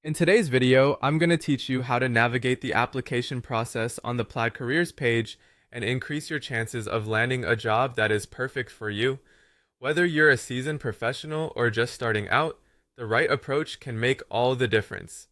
In today's video, I'm going to teach you how to navigate the application process on the Plaid Careers page and increase your chances of landing a job that is perfect for you. Whether you're a seasoned professional or just starting out, the right approach can make all the difference.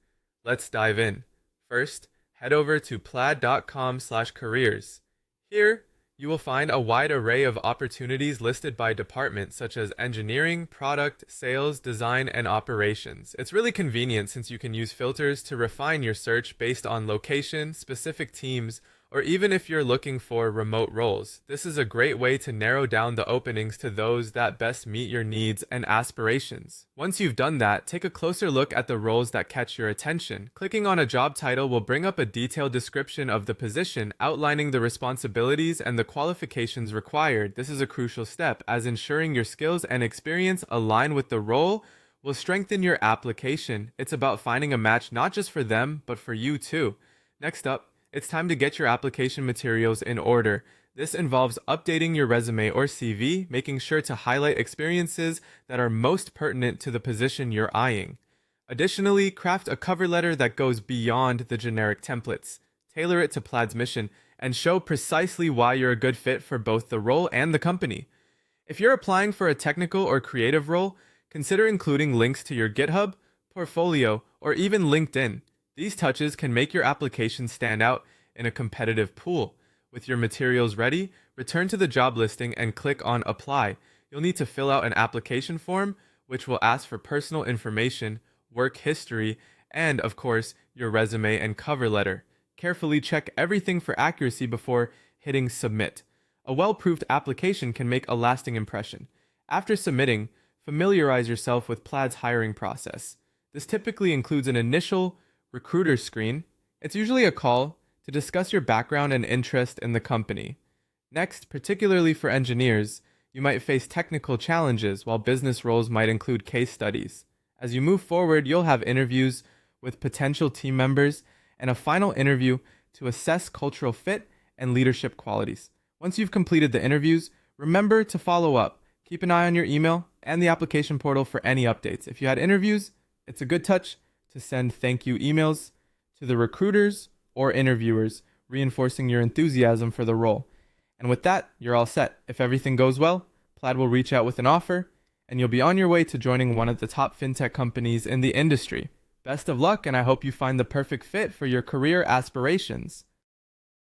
Let's dive in. First, head over to plaid.com/careers. Here, you will find a wide array of opportunities listed by department such as engineering, product, sales, design, and operations. It's really convenient since you can use filters to refine your search based on location, specific teams, or even if you're looking for remote roles. This is a great way to narrow down the openings to those that best meet your needs and aspirations. Once you've done that, take a closer look at the roles that catch your attention. Clicking on a job title will bring up a detailed description of the position, outlining the responsibilities and the qualifications required. This is a crucial step, as ensuring your skills and experience align with the role will strengthen your application. It's about finding a match not just for them, but for you too. Next up, it's time to get your application materials in order. This involves updating your resume or CV, making sure to highlight experiences that are most pertinent to the position you're eyeing. Additionally, craft a cover letter that goes beyond the generic templates. Tailor it to Plaid's mission and show precisely why you're a good fit for both the role and the company. If you're applying for a technical or creative role, consider including links to your GitHub, portfolio, or even LinkedIn. These touches can make your application stand out in a competitive pool. With your materials ready, return to the job listing and click on Apply. You'll need to fill out an application form, which will ask for personal information, work history, and, of course, your resume and cover letter. Carefully check everything for accuracy before hitting Submit. A well-proofed application can make a lasting impression. After submitting, familiarize yourself with Plaid's hiring process. This typically includes an initial recruiter screen. It's usually a call to discuss your background and interest in the company. Next, particularly for engineers, you might face technical challenges, while business roles might include case studies. As you move forward, you'll have interviews with potential team members and a final interview to assess cultural fit and leadership qualities. Once you've completed the interviews, remember to follow up. Keep an eye on your email and the application portal for any updates. If you had interviews, it's a good touch to send thank you emails to the recruiters or interviewers, reinforcing your enthusiasm for the role. And with that, you're all set. If everything goes well, Plaid will reach out with an offer, and you'll be on your way to joining one of the top fintech companies in the industry. Best of luck, and I hope you find the perfect fit for your career aspirations.